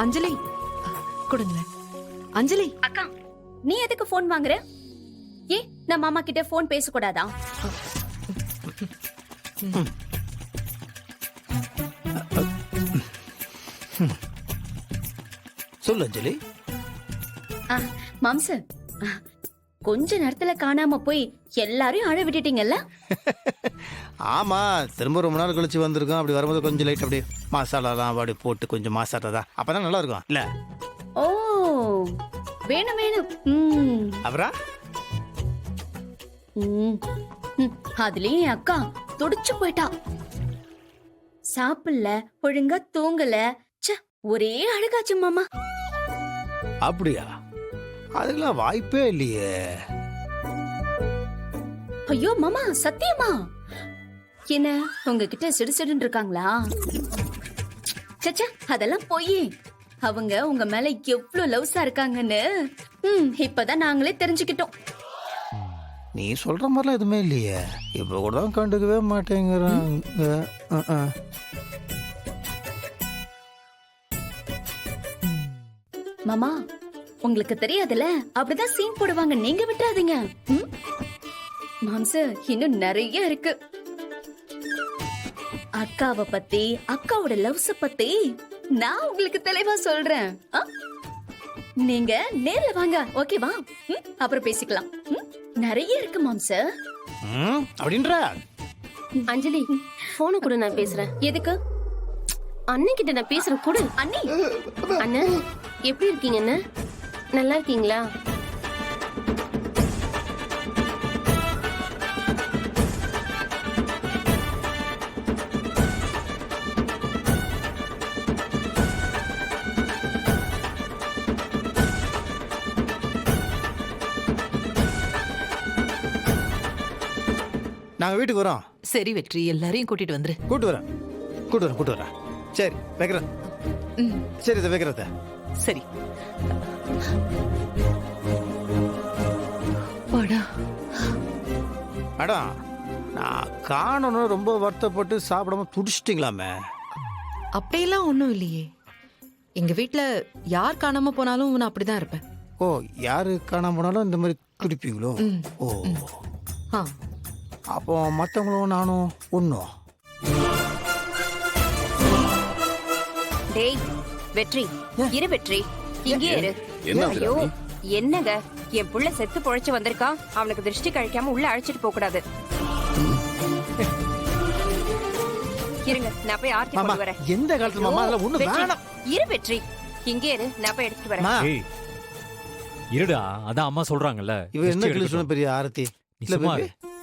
அஞ்சலி கொடுங்களேன். அஞ்சலி அக்கா, நீ எதுக்கு போன் வாங்குற? ஏ, நான் மாமா கிட்ட போன் பேசக்கூடாதா? சொல்லு அஞ்சலி. மாம்ச, கொஞ்ச நேரத்துல காணாம போய் எல்லாரையும் அழ விட்டுட்டீங்கல்ல? ஆமா, திரும்ப ரொம்ப நாள் கழிச்சு வந்திருக்கோம். அப்படி வரும்போது கொஞ்சம் லைட் அப்படியே மசாலாலாம் அப்படி போட்டு கொஞ்சம் மாசாட்டதா அப்பதான் நல்லா இருக்கும் இல்ல? ஓ, வேணும் வேணும். அப்புறம் அதுலயும் என் அக்கா துடிச்சு போயிட்டா. சாப்பிடல, ஒழுங்கா தூங்கல. ஒரே அழகாச்சு மாமா. அப்படியா? அதுக்கெல்லாம் வாய்ப்பே இல்லையே. ஐயோ மாமா, சத்தியமா? என்ன உங்ககிட்ட சிடுசிடுன்னு இருக்காங்களா? சச்சா, அதெல்லாம் போய் அவங்க உங்க மேல எவ்வளவு லவ்ஸா இருக்காங்கன்னு இப்பதான் நாங்களே தெரிஞ்சுக்கிட்டோம். நீ சொல்ற மாதிரிலாம் எதுவுமே இல்லையே. இப்ப கூட தான் கண்டுக்கவே மாட்டேங்கிறாங்க. மாமா, உங்களுக்கு தெரியாதுல, அப்படிதான் சீன் போடுவாங்க. நீங்க விட்டுறாதீங்க. மாம்ச, இன்னும் நிறைய இருக்கு. அக்காவை பத்தி, அக்காவோட லவ்ஸ பத்தி நான் உங்களுக்கு தெளிவா சொல்றேன். நீங்க நேர்ல வாங்க, ஓகேவா? அப்புறம் பேசிக்கலாம். நிறைய இருக்கு மாம்ச. அப்படின்ற அஞ்சலி, போன கூட நான் பேசுறேன். எதுக்கு? அண்ணன் கிட்ட நான் பேசுறேன். கொடு. அண்ணி, அண்ணன் எப்படி இருக்கீங்க? அண்ணன் நல்லா இருக்கீங்களா? நாங்க வீட்டுக்கு வரோம். சரி வெற்றி, எல்லாரையும் கூட்டிட்டு வந்துரு. கூட்டு வரேன். சரி வைக்கிறேன். சரி இதை வைக்கிறத. சரி. வாடா. அடா, நான் காணணும் ரொம்ப வருத்தப்பட்டு சாப்பிடாம துடிச்சிட்டீங்களாமே. அப்படியெல்லாம் ஒண்ணும் இல்லையே. எங்க வீட்ல யார் காணாம போனாலும் நான் அப்படிதான் இருப்பேன். ஓ, யாரு காணாம போனாலும் இந்த மாதிரி துடிப்பீங்களோ? ஓ, ஆ, அப்போ மற்றவங்களும் நானும் ஒன்றும். டேய் வெற்றி, இரு வெற்றி, இங்கே இரு. ஐயோ, என்னங்க, என் புள்ள செத்து பொழைச்சு வந்திருக்கான். அவனுக்கு திருஷ்டி கழிக்காம உள்ள அழைச்சிட்டு போக கூடாது. இருங்க, நான் போய் ஆர்த்தி கொண்டு வரேன். எந்த காலத்துல மாமா அதெல்லாம் ஒண்ணு வெற்றி, வேணாம். இரு வெற்றி, இங்கே இரு, நான் போய் எடுத்துட்டு வரேன். ஏய், இருடா, அதான் அம்மா சொல்றாங்கல்ல. இவ என்ன கிளி சொன்ன பெரிய ஆரத்தி நீ இல்ல சும்மா பேபி? இரு.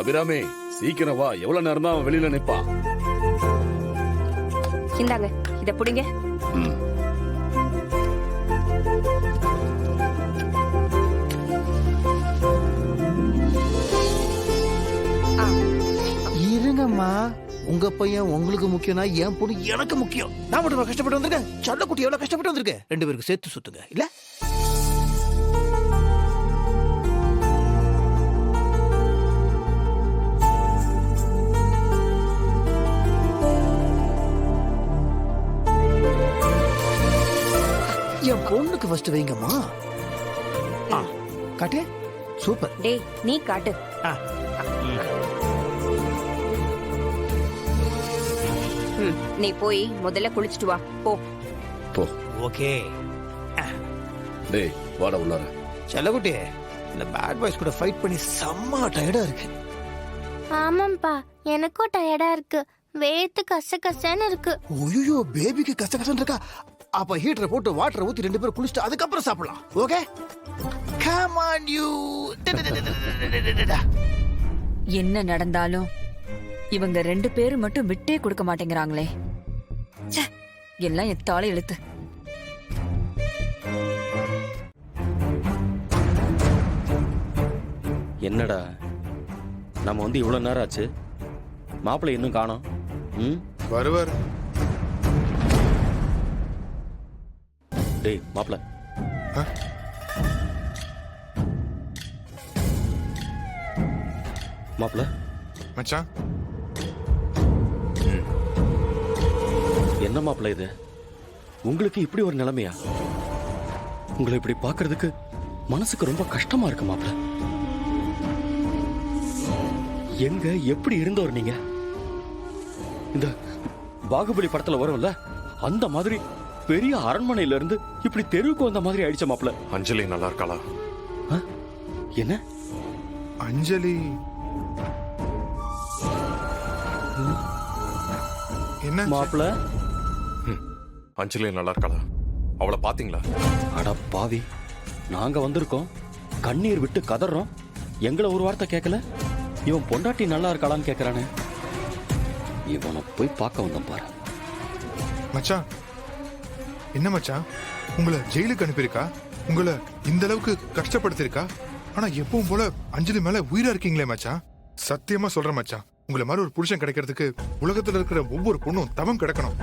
அபிராமி, சீக்கிரம் வா. எவ்வளவு நேரம் தான் அவன் வெளியில நிப்பான்? இந்தாங்க, இத புடிங்க. இருங்கம்மா, உங்க பையன் உங்களுக்கு முக்கியம்னா என் பொண்ணு எனக்கு முக்கியம். நான் மட்டும் கஷ்டப்பட்டு வந்திருக்கேன். சல்லக்குட்டி எவ்வளவு கஷ்டப்பட்டு வந்திருக்கேன். 2 பேருக்கு சேர்த்து சுத்துங்க இல்ல? என் பொண்ணுக்கு ஃபர்ஸ்ட் வைங்கம்மா. காட்டு. சூப்பர். டேய், நீ காட்டு. நீ போய் முதல்ல குளிச்சிட்டு வா. போ போ. ஓகே. டேய், வாடா உள்ளார. செல்லக்குட்டி, இந்த பேட் பாய்ஸ் கூட ஃபைட் பண்ணி செம்ம டயர்டா இருக்கு. ஆமாம்பா, எனக்கும் டயர்டா இருக்கு. வேத்து கசகசன்னு இருக்கு. ஐயோ, பேபிக்கு கசகசன்னு இருக்கா? அப்ப ஹீட்டரை போட்டு வாட்டரை ஊத்தி 2 பேரும் குளிச்சுட்டு அதுக்கப்புறம் சாப்பிடலாம். Okay, come on you. என்ன நடந்தாலும் இவங்க 2 பேரும் மட்டும் விட்டே கொடுக்க மாட்டேங்கிறாங்களே. எல்லாம் எத்தாலே எழுத்து. என்னடா, நம்ம வந்து இவ்வளவு நேரம் ஆச்சு, மாப்பிள்ளை இன்னும் காணோம். வருவார். டேய் மாப்பிள்ளை, மாப்பிள்ளை மச்சான், என்ன மாப்பிள்ளை இது? உங்களுக்கு இப்படி ஒரு நிலைமையா? உங்களை இப்படி பார்க்கிறதுக்கு மனசுக்கு ரொம்ப கஷ்டமா இருக்கு மாப்ள. எங்க எப்படி இருந்தவர் நீங்க? இந்த பாகுபலி படத்துல வரும்ல அந்த மாதிரி பெரிய அரண்மனையில இருந்து இப்படி தெருவுக்கு வந்த மாதிரி ஆயிடுச்ச மாப்ள. அஞ்சலி நல்லா இருக்காளா? என்ன அஞ்சலி என்ன மாப்ள? அஞ்சலி நல்லா இருக்காளா? அவளை பாத்தீங்களா? அட பாவி, நாங்க வந்திருக்கோம், கண்ணீர் விட்டு கதறோம், எங்களை ஒரு வார்த்தை கேட்கல. இவன் பொண்டாட்டி நல்லா இருக்காளான்னு கேட்கறானே. இவனை போய் பார்க்க வந்தோம் பாரு. மச்சான், என்ன மச்சான், உங்களை ஜெயிலுக்கு அனுப்பியிருக்கா? உங்களை இந்த அளவுக்கு கஷ்டப்படுத்திருக்கா? ஆனா எப்பவும் போல அஞ்சலி மேல உயிரா இருக்கீங்களே மச்சான். சத்தியமா சொல்றேன் மச்சான், உங்களை மாதிரி ஒரு புருஷன் கிடைக்கிறதுக்கு உலகத்துல இருக்கிற ஒவ்வொரு பொண்ணும் தவம் கிடக்கணும்.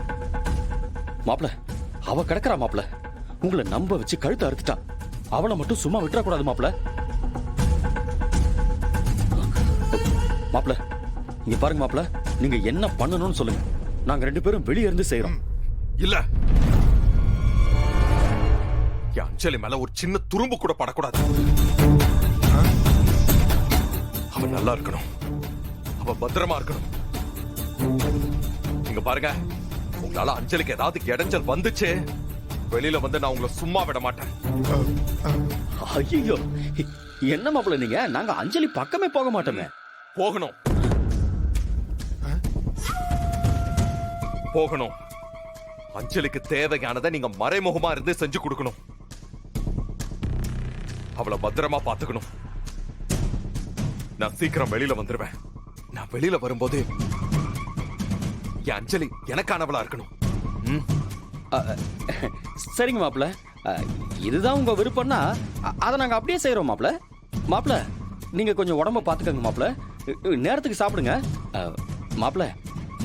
மாப்ள, அவ கிடக்குறா மாப்ள. உங்களை நம்ப வச்சு கழுத்து அறுத்துட்டா. அவளை மட்டும் சும்மா விட்டுறக்கூடாது மாப்ள. மாப்ள, இங்க பாருங்க மாப்ள, நீங்க என்ன பண்ணணும்னு சொல்லுங்க. நாங்க 2 பேரும் வெளியே இருந்து செய்யறோம். இல்ல, என் அஞ்சலி மேல ஒரு சின்ன துரும்பு கூட படக்கூடாது. அவ நல்லா இருக்கணும், அவ பத்திரமா இருக்கணும். நீங்க பாருங்க, உங்களால அஞ்சலிக்கு ஏதாவது இடைஞ்சல் வந்துச்சு, வெளியில வந்து நான் உங்களை சும்மா விட மாட்டேன். ஐயோ, என்ன மாப்ள நீங்க? நாங்க அஞ்சலி பக்கமே போக மாட்டோமே. போகணும், போகணும். அஞ்சலிக்கு தேவையானதை நீங்க மறைமுகமா இருந்து செஞ்சு கொடுக்கணும். அவளை பத்திரமா பாத்துக்கணும். நான் சீக்கிரம் வெளியில வந்துருவேன். நான் வெளியில வரும்போது என் அஞ்சலி எனக்கானவளா இருக்கணும். சரிங்க மாப்ள, இதுதான் உங்க விருப்பம்னா அதை நாங்க அப்படியே செய்யறோம் மாப்ள. மாப்ள, நீங்க கொஞ்சம் உடம்ப பாத்துக்கங்க மாப்ள. நேரத்துக்கு சாப்பிடுங்க. மாப்ள,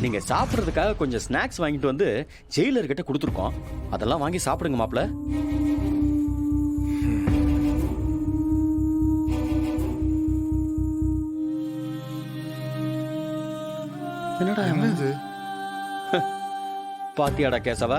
நீங்க சாப்பிடுறதுக்காக கொஞ்சம் ஸ்நாக்ஸ் வாங்கிட்டு வந்து ஜெயிலர் கிட்ட கொடுத்துருக்கோம். அதெல்லாம் வாங்கி சாப்பிடுங்க மாப்ள. என்னடா என்னது? பாத்தியாடா கேசவா,